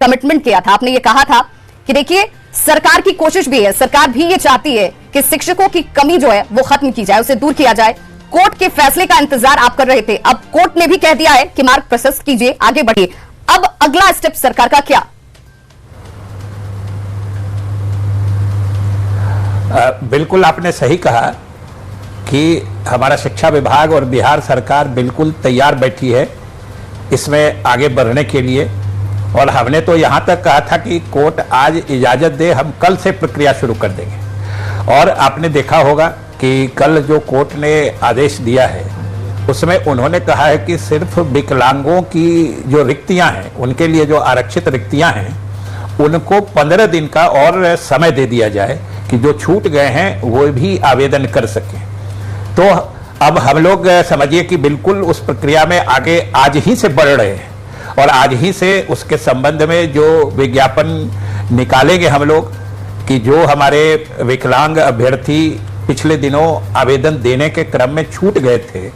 Commitment किया था, आपने ये कहा था कि देखिए सरकार की कोशिश भी है, सरकार भी ये चाहती है कि शिक्षकों की कमी जो है वो खत्म की जाए, उसे दूर किया जाए। कोर्ट के फैसले का इंतजार आप कर रहे थे, अब कोर्ट ने भी कह दिया है कि मार्ग प्रशस्त कीजिए, आगे बढ़िए। अब अगला स्टेप सरकार का क्या? बिल्कुल आपने सही कहा कि हमारा शिक्षा विभाग और बिहार सरकार बिल्कुल तैयार बैठी है इसमें आगे बढ़ने के लिए। और हमने तो यहाँ तक कहा था कि कोर्ट आज इजाज़त दे, हम कल से प्रक्रिया शुरू कर देंगे। और आपने देखा होगा कि कल जो कोर्ट ने आदेश दिया है उसमें उन्होंने कहा है कि सिर्फ विकलांगों की जो रिक्तियाँ हैं, उनके लिए जो आरक्षित रिक्तियाँ हैं, उनको 15 दिन का और समय दे दिया जाए कि जो छूट गए हैं वो भी आवेदन कर सकें। तो अब हम लोग समझिए कि बिल्कुल उस प्रक्रिया में आगे आज ही से बढ़ रहे हैं और आज ही से उसके संबंध में जो विज्ञापन निकालेंगे हम लोग कि जो हमारे विकलांग अभ्यर्थी पिछले दिनों आवेदन देने के क्रम में छूट गए थे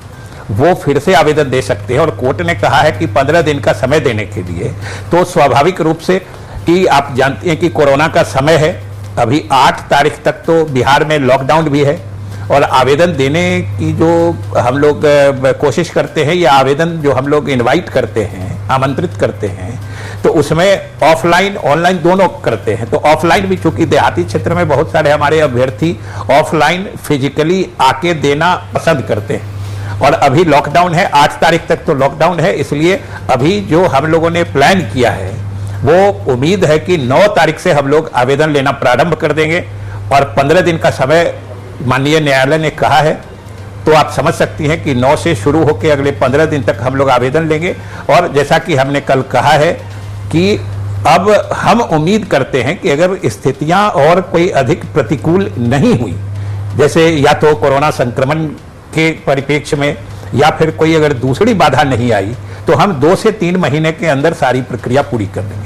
वो फिर से आवेदन दे सकते हैं। और कोर्ट ने कहा है कि 15 दिन का समय देने के लिए, तो स्वाभाविक रूप से कि आप जानते हैं कि कोरोना का समय है, अभी 8 तारीख तक तो बिहार में लॉकडाउन भी है और आवेदन देने की जो हम लोग कोशिश करते हैं या आवेदन जो हम लोग इनवाइट करते हैं, आमंत्रित करते हैं, तो उसमें ऑफलाइन ऑनलाइन दोनों करते हैं। तो ऑफलाइन भी, चूंकि देहाती क्षेत्र में बहुत सारे हमारे अभ्यर्थी ऑफलाइन फिजिकली आके देना पसंद करते हैं और अभी लॉकडाउन है, 8 तारीख तक तो लॉकडाउन है, इसलिए अभी जो हम लोगों ने प्लान किया है वो उम्मीद है कि 9 तारीख से हम लोग आवेदन लेना प्रारंभ कर देंगे और 15 दिन का समय माननीय न्यायालय ने कहा है। तो आप समझ सकती हैं कि 9 से शुरू होकर अगले 15 दिन तक हम लोग आवेदन लेंगे। और जैसा कि हमने कल कहा है कि अब हम उम्मीद करते हैं कि अगर स्थितियां और कोई अधिक प्रतिकूल नहीं हुई, जैसे या तो कोरोना संक्रमण के परिप्रेक्ष्य में या फिर कोई अगर दूसरी बाधा नहीं आई, तो हम 2 से 3 महीने के अंदर सारी प्रक्रिया पूरी कर देंगे।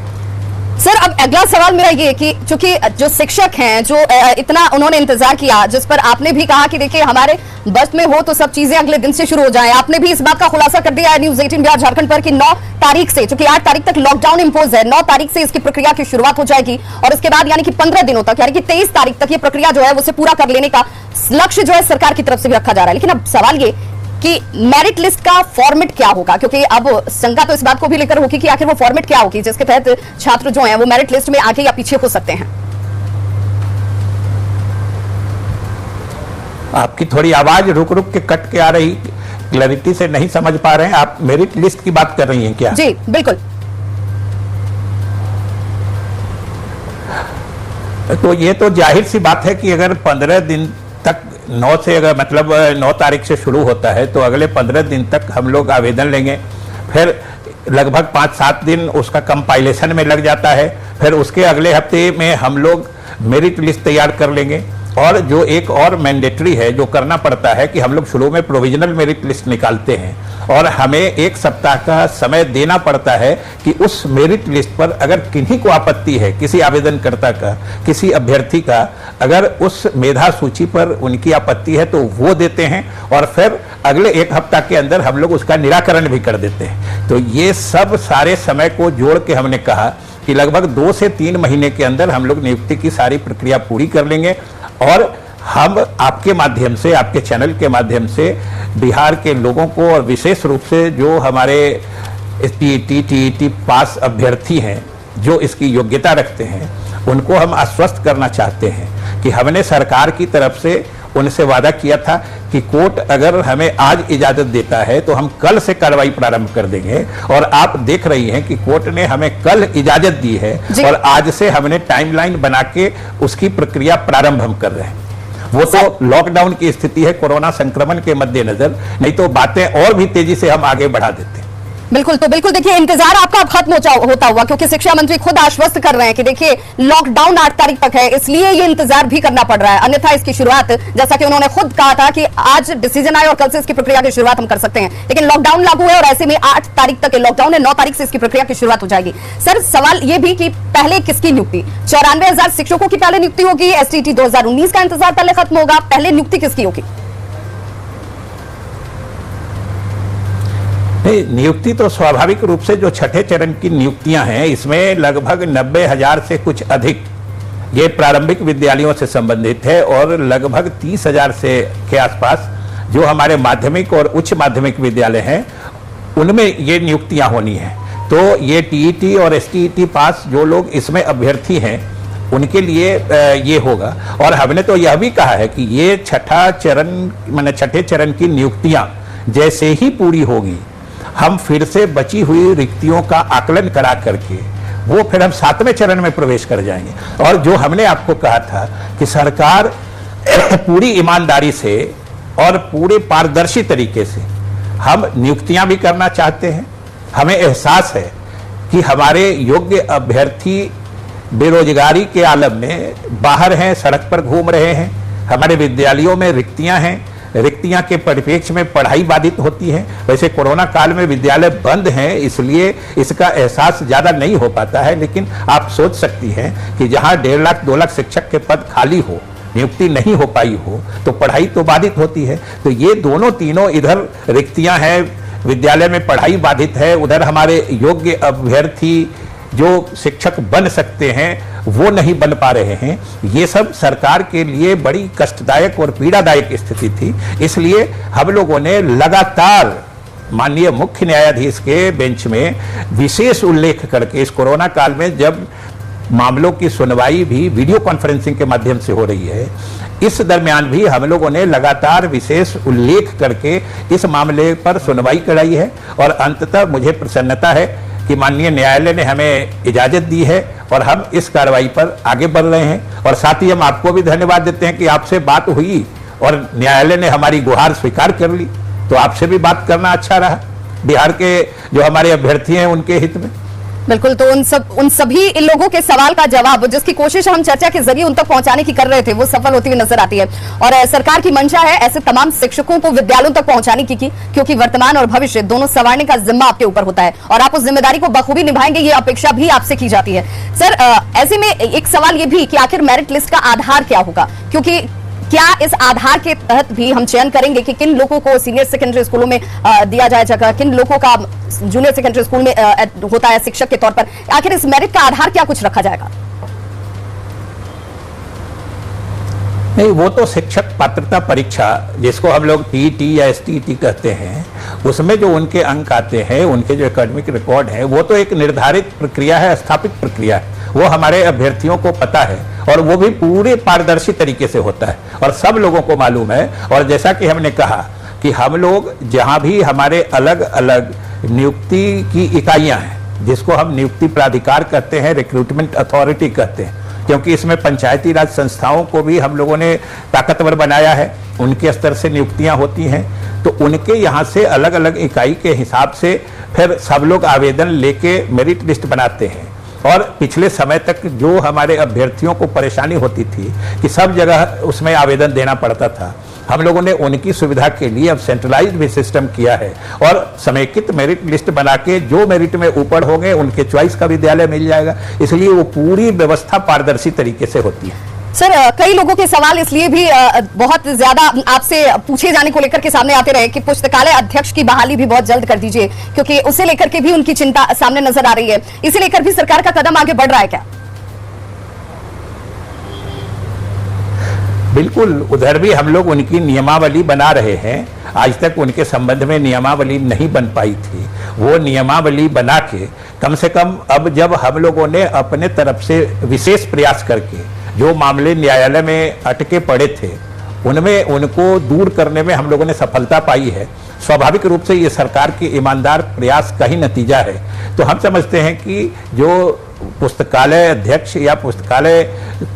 सर, अब अगला सवाल मेरा ये कि चूंकि जो शिक्षक हैं जो इतना उन्होंने इंतजार किया, जिस पर आपने भी कहा कि देखिए हमारे बस में हो तो सब चीजें अगले दिन से शुरू हो जाएं, आपने भी इस बात का खुलासा कर दिया है न्यूज़ 18 बिहार झारखंड पर कि 9 तारीख से, चूंकि 8 तारीख तक लॉकडाउन इंपोज है, 9 तारीख से इसकी प्रक्रिया की शुरुआत हो जाएगी और उसके बाद यानी कि 15 दिनों तक, यानी कि 23 तारीख तक ये प्रक्रिया जो है उसे पूरा कर लेने का लक्ष्य जो है सरकार की तरफ से भी रखा जा रहा है। लेकिन अब सवाल ये कि मेरिट लिस्ट का फॉर्मेट क्या होगा, क्योंकि अब शंका तो इस बात को भी लेकर होगी कि आखिर वो फॉर्मेट क्या होगी जिसके तहत छात्र जो हैं वो मेरिट लिस्ट में आगे या पीछे हो सकते हैं। आपकी थोड़ी आवाज रुक रुक के कट के आ रही, क्लैरिटी से नहीं समझ पा रहे हैं। आप मेरिट लिस्ट की बात कर रही हैं क्या? जी बिल्कुल। तो ये तो जाहिर सी बात है कि अगर 15 दिन तक 9 से अगर मतलब 9 तारीख से शुरू होता है तो अगले 15 दिन तक हम लोग आवेदन लेंगे, फिर लगभग 5-7 दिन उसका कंपाइलेशन में लग जाता है, फिर उसके अगले हफ्ते में हम लोग मेरिट लिस्ट तैयार कर लेंगे। और जो एक और मैंडेटरी है जो करना पड़ता है कि हम लोग शुरू में प्रोविजनल मेरिट लिस्ट निकालते हैं और हमें 1 सप्ताह का समय देना पड़ता है कि उस मेरिट लिस्ट पर अगर किन्हीं को आपत्ति है, किसी आवेदनकर्ता का, किसी अभ्यर्थी का, अगर उस मेधा सूची पर उनकी आपत्ति है तो वो देते हैं और फिर अगले 1 हफ्ता के अंदर हम लोग उसका निराकरण भी कर देते हैं। तो ये सब सारे समय को जोड़ के हमने कहा कि लगभग 2 से 3 महीने के अंदर हम लोग नियुक्ति की सारी प्रक्रिया पूरी कर लेंगे और हम आपके माध्यम से, आपके चैनल के माध्यम से बिहार के लोगों को और विशेष रूप से जो हमारे टीईटी पास अभ्यर्थी हैं जो इसकी योग्यता रखते हैं, उनको हम आश्वस्त करना चाहते हैं कि हमने सरकार की तरफ से उनसे वादा किया था कि कोर्ट अगर हमें आज इजाजत देता है तो हम कल से कार्रवाई प्रारंभ कर देंगे। और आप देख रही हैं कि कोर्ट ने हमें कल इजाजत दी है और आज से हमने टाइमलाइन बना के उसकी प्रक्रिया प्रारंभ हम कर रहे हैं। वो तो लॉकडाउन की स्थिति है कोरोना संक्रमण के मद्देनजर, नहीं तो बातें और भी तेजी से हम आगे बढ़ा देते हैं। बिल्कुल, तो बिल्कुल देखिए इंतजार आपका अब खत्म होता हुआ, क्योंकि शिक्षा मंत्री खुद आश्वस्त कर रहे हैं कि देखिए लॉकडाउन 8 तारीख तक है, इसलिए ये इंतजार भी करना पड़ रहा है, अन्यथा इसकी शुरुआत, जैसा कि उन्होंने खुद कहा था कि आज डिसीजन आए और कल से इसकी प्रक्रिया की शुरुआत हम कर सकते हैं, लेकिन लॉकडाउन लागू है और ऐसे में 8 तारीख तक लॉकडाउन है, 9 तारीख से इसकी प्रक्रिया की शुरुआत हो जाएगी। सर, सवाल ये भी कि पहले किसकी नियुक्ति? 94,000 शिक्षकों की पहले नियुक्ति होगी, एसटीटी 2019 का इंतजार पहले खत्म होगा, पहले नियुक्ति किसकी होगी? नहीं, नियुक्ति तो स्वाभाविक रूप से जो छठे चरण की नियुक्तियां हैं इसमें लगभग 90,000 से कुछ अधिक ये प्रारंभिक विद्यालयों से संबंधित है और लगभग 30,000 से के आसपास जो हमारे माध्यमिक और उच्च माध्यमिक विद्यालय हैं उनमें ये नियुक्तियां होनी है। तो ये टीईटी और एसटीईटी पास जो लोग इसमें अभ्यर्थी हैं उनके लिए ये होगा। और हमने तो यह भी कहा है कि ये छठा चरण माने छठे चरण की नियुक्तियां जैसे ही पूरी होगी हम फिर से बची हुई रिक्तियों का आकलन करा करके वो फिर हम 7वें चरण में प्रवेश कर जाएंगे। और जो हमने आपको कहा था कि सरकार पूरी ईमानदारी से और पूरे पारदर्शी तरीके से हम नियुक्तियां भी करना चाहते हैं। हमें एहसास है कि हमारे योग्य अभ्यर्थी बेरोजगारी के आलम में बाहर हैं, सड़क पर घूम रहे हैं, हमारे विद्यालयों में रिक्तियां हैं, रिक्तियां के परिप्रेक्ष्य में पढ़ाई बाधित होती है। वैसे कोरोना काल में विद्यालय बंद हैं इसलिए इसका एहसास ज्यादा नहीं हो पाता है, लेकिन आप सोच सकती हैं कि जहां 1.5 लाख 2 लाख शिक्षक के पद खाली हो, नियुक्ति नहीं हो पाई हो तो पढ़ाई तो बाधित होती है। तो ये दोनों तीनों, इधर रिक्तियां हैं, विद्यालय में पढ़ाई बाधित है, उधर हमारे योग्य अभ्यर्थी जो शिक्षक बन सकते हैं वो नहीं बन पा रहे हैं। ये सब सरकार के लिए बड़ी कष्टदायक और पीड़ादायक स्थिति थी। इसलिए हम लोगों ने लगातार माननीय मुख्य न्यायाधीश के बेंच में विशेष उल्लेख करके इस कोरोना काल में जब मामलों की सुनवाई भी वीडियो कॉन्फ्रेंसिंग के माध्यम से हो रही है, इस दरमियान भी हम लोगों ने लगातार विशेष उल्लेख करके इस मामले पर सुनवाई कराई है। और अंततः मुझे प्रसन्नता है कि माननीय न्यायालय ने हमें इजाजत दी है और हम इस कार्रवाई पर आगे बढ़ रहे हैं। और साथ ही हम आपको भी धन्यवाद देते हैं कि आपसे बात हुई और न्यायालय ने हमारी गुहार स्वीकार कर ली, तो आपसे भी बात करना अच्छा रहा बिहार के जो हमारे अभ्यर्थी हैं उनके हित में। बिल्कुल, तो उन सभी लोगों के सवाल का जवाब जिसकी कोशिश हम चर्चा के जरिए उन तक पहुंचाने की कर रहे थे वो सफल होती हुई नजर आती है। और सरकार की मंशा है ऐसे तमाम शिक्षकों को विद्यालयों तक पहुंचाने की क्योंकि वर्तमान और भविष्य दोनों संवारने का जिम्मा आपके ऊपर होता है और आप उस जिम्मेदारी को बखूबी निभाएंगे, ये अपेक्षा भी आपसे की जाती है। सर, ऐसे में एक सवाल ये भी कि आखिर मेरिट लिस्ट का आधार क्या होगा, क्योंकि क्या इस आधार के तहत भी हम चयन करेंगे कि किन लोगों को सीनियर सेकेंडरी स्कूलों में दिया जाए जगह, किन लोगों का जूनियर सेकेंडरी स्कूल में होता है शिक्षक के तौर पर? आखिर इस मेरिट का आधार क्या कुछ रखा जाएगा? नहीं, वो तो शिक्षक पात्रता परीक्षा जिसको हम लोग टीईटी या एसटीईटी कहते हैं, उसमें जो उनके अंक आते हैं, उनके जो एकेडमिक रिकॉर्ड है, वो तो एक निर्धारित प्रक्रिया है, स्थापित प्रक्रिया है। वो हमारे अभ्यर्थियों को पता है और वो भी पूरे पारदर्शी तरीके से होता है और सब लोगों को मालूम है। और जैसा कि हमने कहा कि हम लोग जहां भी हमारे अलग अलग नियुक्ति की इकाइयां हैं, जिसको हम नियुक्ति प्राधिकार कहते हैं, रिक्रूटमेंट अथॉरिटी कहते हैं, क्योंकि इसमें पंचायती राज संस्थाओं को भी हम लोगों ने ताकतवर बनाया है, उनके स्तर से नियुक्तियां होती हैं। तो उनके यहाँ से अलग अलग इकाई के हिसाब से फिर सब लोग आवेदन लेके मेरिट लिस्ट बनाते हैं। और पिछले समय तक जो हमारे अभ्यर्थियों को परेशानी होती थी कि सब जगह उसमें आवेदन देना पड़ता था, हम लोगों ने उनकी सुविधा के लिए अब सेंट्रलाइज्ड भी सिस्टम किया है और समेकित मेरिट लिस्ट बना के जो मेरिट में ऊपर होंगे उनके चॉइस का विद्यालय मिल जाएगा। इसलिए वो पूरी व्यवस्था पारदर्शी तरीके से होती है। सर, कई लोगों के सवाल इसलिए भी बहुत ज्यादा आपसे पूछे जाने को लेकर के सामने आते रहे कि पुस्तकालय अध्यक्ष की बहाली भी बहुत जल्द कर दीजिए, क्योंकि उसे लेकर के भी उनकी चिंता सामने नजर आ रही है। इसे लेकर भी सरकार का कदम आगे बढ़ रहा है क्या? बिल्कुल, उधर भी हम लोग उनकी नियमावली बना रहे हैं। आज तक उनके संबंध में नियमावली नहीं बन पाई थी, वो नियमावली बना के कम से कम अब जब हम लोगों ने अपने तरफ से विशेष प्रयास करके जो मामले न्यायालय में अटके पड़े थे उनमें उनको दूर करने में हम लोगों ने सफलता पाई है। स्वाभाविक रूप से ये सरकार के ईमानदार प्रयास का ही नतीजा है। तो हम समझते हैं कि जो पुस्तकालय अध्यक्ष या पुस्तकालय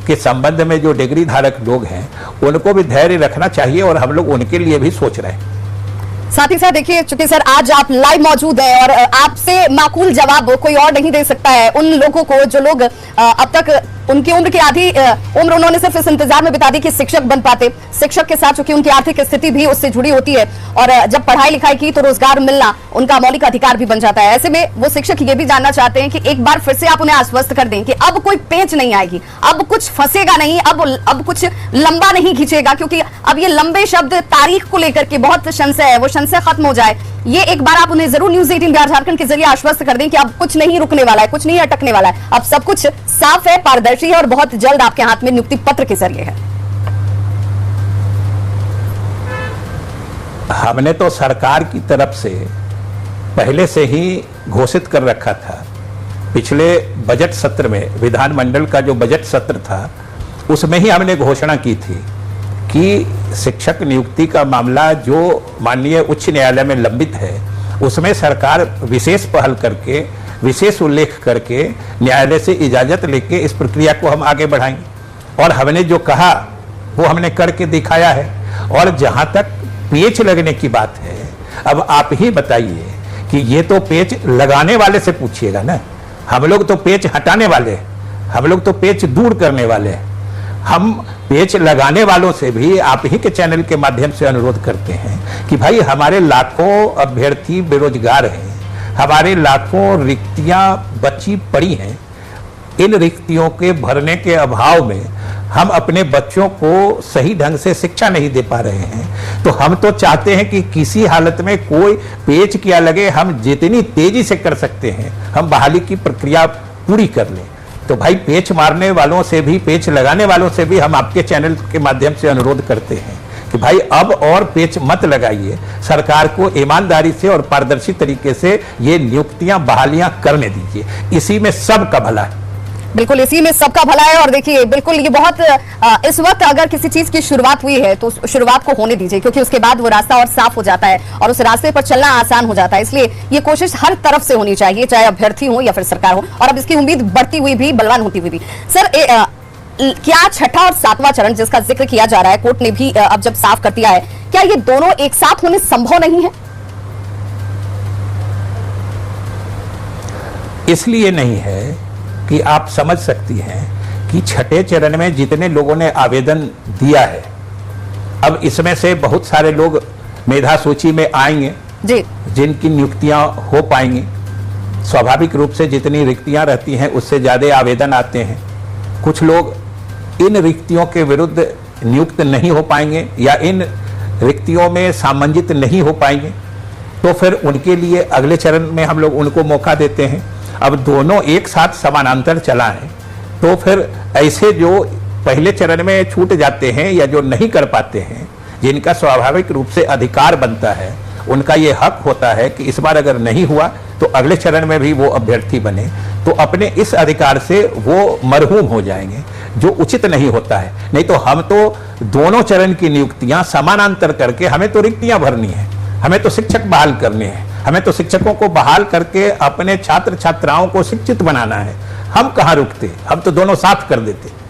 के संबंध में जो डिग्री धारक लोग हैं उनको भी धैर्य रखना चाहिए और हम लोग उनके लिए भी सोच रहे हैं। साथ ही साथ देखिए, चूंकि सर आज आप लाइव मौजूद हैं और आपसे माकूल जवाब कोई और नहीं दे सकता है उन लोगों को जो लोग अब तक उनकी उम्र की आधी उम्र उन्होंने सिर्फ इस इंतजार में बिता दी कि शिक्षक बन पाते। शिक्षक के साथ चूंकि उनकी आर्थिक स्थिति भी उससे जुड़ी होती है और जब पढ़ाई लिखाई की तो रोजगार मिलना उनका मौलिक अधिकार भी बन जाता है। ऐसे में वो शिक्षक ये भी जानना चाहते हैं कि एक बार फिर से आप उन्हें आश्वस्त कर दें कि अब कोई पेंच नहीं आएगी, अब कुछ फंसेगा नहीं, अब कुछ लंबा नहीं खींचेगा, क्योंकि अब ये लंबे शब्द तारीख को लेकर के बहुत संशय है, वो संशय खत्म हो जाए। ये एक बार आप उन्हें जरूर न्यूज 18 बिहार झारखंड के जरिए आश्वस्त कर दें कि अब कुछ नहीं रुकने वाला है, कुछ नहीं अटकने वाला है, अब सब कुछ साफ है, पारदर्शी है और बहुत जल्द आपके हाथ में नियुक्ति पत्र के जरिए है। हमने तो सरकार की तरफ से पहले से ही घोषित कर रखा था। पिछले बजट सत्र में, विधानमंडल का जो बजट सत्र था, उसमें ही हमने घोषणा की थी कि शिक्षक नियुक्ति का मामला जो माननीय उच्च न्यायालय में लंबित है, उसमें सरकार विशेष पहल करके, विशेष उल्लेख करके न्यायालय से इजाजत लेके इस प्रक्रिया को हम आगे बढ़ाएंगे। और हमने जो कहा वो हमने करके दिखाया है। और जहां तक पेच लगने की बात है, अब आप ही बताइए कि ये तो पेच लगाने वाले से पूछिएगा ना, हम लोग तो पेच हटाने वाले, हम लोग तो पेच दूर करने वाले हैं। हम पेच लगाने वालों से भी आप ही के चैनल के माध्यम से अनुरोध करते हैं कि भाई हमारे लाखों अभ्यर्थी बेरोजगार हैं, हमारे लाखों रिक्तियां बची पड़ी हैं। इन रिक्तियों के भरने के अभाव में हम अपने बच्चों को सही ढंग से शिक्षा नहीं दे पा रहे हैं। तो हम तो चाहते हैं कि किसी हालत में कोई पेच क्या लगे, हम जितनी तेजी से कर सकते हैं हम बहाली की प्रक्रिया पूरी कर लें। तो भाई पेच मारने वालों से भी, पेच लगाने वालों से भी हम आपके चैनल के माध्यम से अनुरोध करते हैं कि भाई अब और पेच मत लगाइए, सरकार को ईमानदारी से और पारदर्शी तरीके से ये नियुक्तियां, बहालियां करने दीजिए। इसी में सबका भला है। बिल्कुल, इसी में सबका भला है। और देखिए, बिल्कुल ये बहुत इस वक्त अगर किसी चीज की शुरुआत हुई है तो शुरुआत को होने दीजिए, क्योंकि उसके बाद वो रास्ता और साफ हो जाता है और उस रास्ते पर चलना आसान हो जाता है। इसलिए ये कोशिश हर तरफ से होनी चाहिए, चाहे अभ्यर्थी हो या फिर सरकार हो। और अब इसकी उम्मीद बढ़ती हुई भी, बलवान होती हुई भी। सर, क्या छठा और सातवां चरण जिसका जिक्र किया जा रहा है, कोर्ट ने भी अब जब साफ कर दिया है, क्या ये दोनों एक साथ होने संभव नहीं है? इसलिए नहीं है कि आप समझ सकती हैं कि छठे चरण में जितने लोगों ने आवेदन दिया है, अब इसमें से बहुत सारे लोग मेधा सूची में आएंगे जी, जिनकी नियुक्तियां हो पाएंगी। स्वाभाविक रूप से जितनी रिक्तियां रहती हैं उससे ज्यादा आवेदन आते हैं। कुछ लोग इन रिक्तियों के विरुद्ध नियुक्त नहीं हो पाएंगे या इन रिक्तियों में सामंजित नहीं हो पाएंगे, तो फिर उनके लिए अगले चरण में हम लोग उनको मौका देते हैं। अब दोनों एक साथ समानांतर चला है तो फिर ऐसे जो पहले चरण में छूट जाते हैं या जो नहीं कर पाते हैं, जिनका स्वाभाविक रूप से अधिकार बनता है, उनका ये हक होता है कि इस बार अगर नहीं हुआ तो अगले चरण में भी वो अभ्यर्थी बने, तो अपने इस अधिकार से वो मरहूम हो जाएंगे, जो उचित नहीं होता है। नहीं तो हम तो दोनों चरण की नियुक्तियां समानांतर करके, हमें तो रिक्तियां भरनी है, हमें तो शिक्षक बहाल करने हैं, हमें तो शिक्षकों को बहाल करके अपने छात्र छात्राओं को शिक्षित बनाना है। हम कहाँ रुकते, हम तो दोनों साथ कर देते।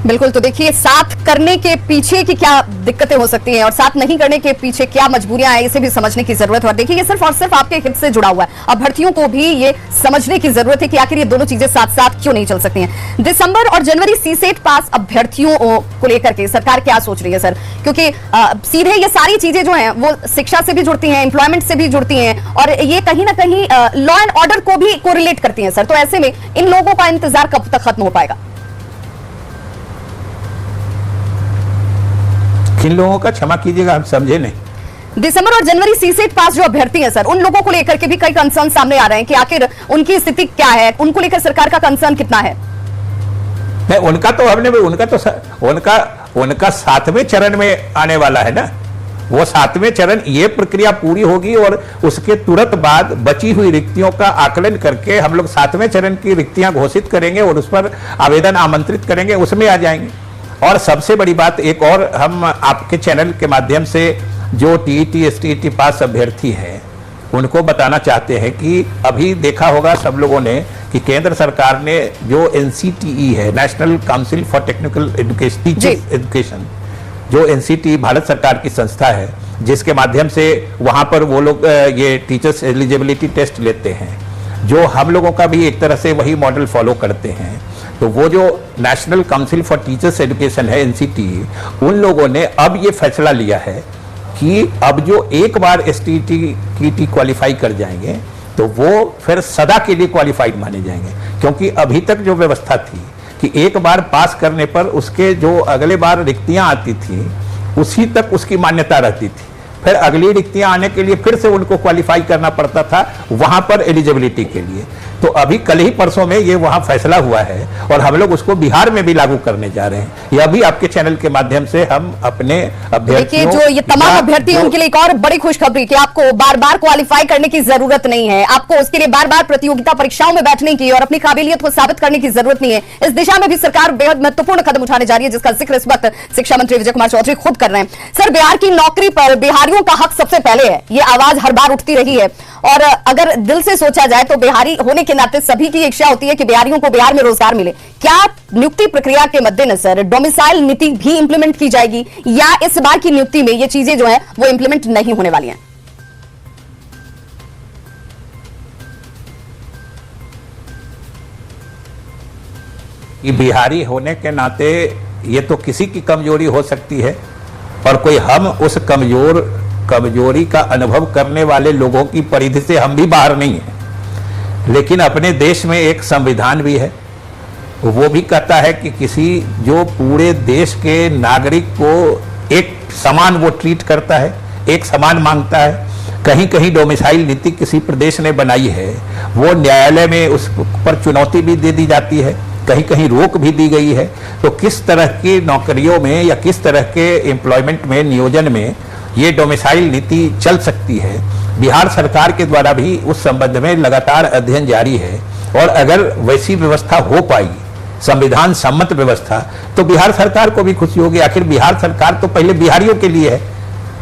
बिल्कुल, तो देखिए, साथ करने के पीछे की क्या दिक्कतें हो सकती हैं और साथ नहीं करने के पीछे क्या मजबूरियां हैं, इसे भी समझने की जरूरत है। और देखिए, ये सिर्फ और सिर्फ आपके हित से जुड़ा हुआ है। अभ्यर्थियों को भी ये समझने की जरूरत है कि आखिर ये दोनों चीजें साथ साथ क्यों नहीं चल सकती हैं। दिसंबर और जनवरी सीसेट पास अभ्यर्थियों को लेकर के सरकार क्या सोच रही है सर? क्योंकि सीधे ये सारी चीजें जो है वो शिक्षा से भी जुड़ती हैं, एम्प्लॉयमेंट से भी जुड़ती हैं और ये कहीं ना कहीं लॉ एंड ऑर्डर को भी कोरिलेट करती हैं सर। तो ऐसे में इन लोगों का इंतजार कब तक खत्म हो पाएगा? किन लोगों का, क्षमा कीजिएगा, हम समझे नहीं। दिसंबर और जनवरी सीसेट पास जो अभ्यर्थी हैं सर, उन लोगों को लेकर के भी कई कंसर्न सामने आ रहे हैं कि आखिर उनकी स्थिति क्या है, उनको लेकर सरकार का कंसर्न कितना है? नहीं, उनका तो हमने उनका 7वें चरण में आने वाला है ना। वो 7वें चरण, ये प्रक्रिया पूरी होगी और उसके तुरंत बाद बची हुई रिक्तियों का आकलन करके हम लोग 7वें चरण की रिक्तियां घोषित करेंगे और उस पर आवेदन आमंत्रित करेंगे, उसमें आ जाएंगे। और सबसे बड़ी बात एक और, हम आपके चैनल के माध्यम से जो टीईटी एसटीईटी पास अभ्यर्थी हैं उनको बताना चाहते हैं कि अभी देखा होगा सब लोगों ने कि केंद्र सरकार ने जो एनसीटीई है, national council for technical education, जो एनसीटीई भारत सरकार की संस्था है, जिसके माध्यम से वहां पर वो लोग ये टीचर्स एलिजिबिलिटी टेस्ट लेते हैं, जो हम लोगों का भी एक तरह से वही मॉडल फॉलो करते हैं। तो वो जो national council for teachers education है, एनसीटीई, उन लोगों ने अब ये फैसला लिया है कि अब जो एक बार एसटीईटी क्वालिफाई कर जाएंगे तो वो फिर सदा के लिए क्वालिफाइड माने जाएंगे। क्योंकि अभी तक जो व्यवस्था थी कि एक बार पास करने पर उसके जो अगले बार रिक्तियां आती थी उसी तक उसकी मान्यता रहती थी। फिर अगली रिक्तियां आने के लिए फिर से उनको क्वालिफाई करना पड़ता था वहां पर एलिजिबिलिटी के लिए। तो अभी कल ही परसों में ये वहां फैसला हुआ है और हम लोग उसको बिहार में भी लागू करने जा रहे हैं। यह भी आपके चैनल के माध्यम से हम अपने अभ्यर्थियों, जो ये तमाम अभ्यर्थी उनके लिए एक और बड़ी खुशखबरी कि आपको बार बार क्वालिफाई करने की जरूरत नहीं है, आपको उसके लिए बार बार प्रतियोगिता परीक्षाओं में बैठने की और अपनी काबिलियत को साबित करने की जरूरत नहीं है। इस दिशा में भी सरकार बेहद महत्वपूर्ण कदम उठाने जा रही है, जिसका जिक्र इस वक्त शिक्षा मंत्री विजय कुमार चौधरी खुद कर रहे हैं। सर, बिहार की नौकरी पर बिहारियों का हक सबसे पहले है, ये आवाज हर बार उठती रही है और अगर दिल से सोचा जाए तो बिहारी होने के नाते सभी की इच्छा होती है कि बिहारियों को बिहार में रोजगार मिले। क्या नियुक्ति प्रक्रिया के मद्देनजर डोमिसाइल नीति भी इंप्लीमेंट की जाएगी या इस बार की नियुक्ति में ये चीजें जो है वो इंप्लीमेंट नहीं होने वाली हैं? कि बिहारी होने के नाते ये तो किसी की कमजोरी हो सकती है और कोई हम उस कमजोरी का अनुभव करने वाले लोगों की परिधि से हम भी बाहर नहीं है। लेकिन अपने देश में एक संविधान भी है, वो भी कहता है कि किसी जो पूरे देश के नागरिक को एक समान वो ट्रीट करता है, एक समान मांगता है। कहीं कहीं डोमिसाइल नीति किसी प्रदेश ने बनाई है, वो न्यायालय में उस पर चुनौती भी दे दी जाती है, कहीं कहीं रोक भी दी गई है। तो किस तरह की नौकरियों में या किस तरह के एम्प्लॉयमेंट में, नियोजन में ये डोमिसाइल नीति चल सकती है, बिहार सरकार के द्वारा भी उस संबंध में लगातार अध्ययन जारी है। और अगर वैसी व्यवस्था हो पाई, संविधान सम्मत व्यवस्था, तो बिहार सरकार को भी खुशी होगी। आखिर बिहार सरकार तो पहले बिहारियों के लिए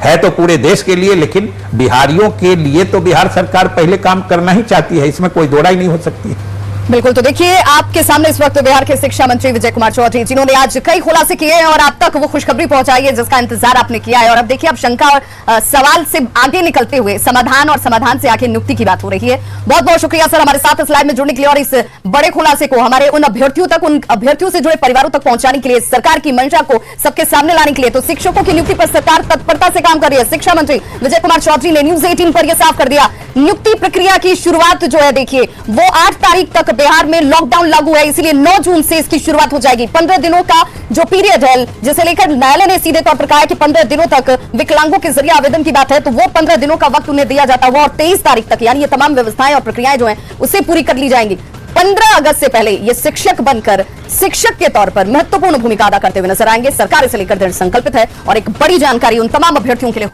है तो पूरे देश के लिए, लेकिन बिहारियों के लिए तो बिहार सरकार पहले काम करना ही चाहती है, इसमें कोई दो राय नहीं हो सकती। बिल्कुल। तो देखिए, आपके सामने इस वक्त बिहार के शिक्षा मंत्री विजय कुमार चौधरी, जिन्होंने आज कई खुलासे किए हैं और आप तक वो खुशखबरी पहुंचाई है जिसका इंतजार आपने किया है। और अब देखिए, अब शंका और सवाल से आगे निकलते हुए समाधान और समाधान से आगे नियुक्ति की बात हो रही है। बहुत बहुत शुक्रिया सर हमारे साथ इस लाइव में जुड़ने के लिए और इस बड़े खुलासे को हमारे उन अभ्यर्थियों तक, उन अभ्यर्थियों से जुड़े परिवारों तक पहुंचाने के लिए, सरकार की मंशा को सबके सामने लाने के लिए। तो शिक्षकों की नियुक्ति पर सरकार तत्परता से काम कर रही है। शिक्षा मंत्री विजय कुमार चौधरी ने न्यूज 18 पर यह साफ कर दिया, नियुक्ति प्रक्रिया की शुरुआत जो है, देखिए वो 8 तारीख तक बिहार में लॉकडाउन लागू है, इसलिए 9 जून से इसकी शुरुआत हो जाएगी। 15 दिनों का जो पीरियड है, जिसे लेकर न्यायालय ने सीधे तौर पर कहा है कि 15 दिनों तक विकलांगों के जरिए आवेदन की बात है, तो वो 15 दिनों का वक्त उन्हें दिया जाता हुआ और 23 तारीख तक यानी ये तमाम व्यवस्थाएं और प्रक्रियाएं जो हैं उसे पूरी कर ली जाएंगी। 15 अगस्त से पहले ये शिक्षक बनकर शिक्षक के तौर पर महत्वपूर्ण भूमिका अदा करते हुए नजर आएंगे। सरकार इसे लेकर दृढ़ संकल्पित है और एक बड़ी जानकारी उन तमाम अभ्यर्थियों के लिए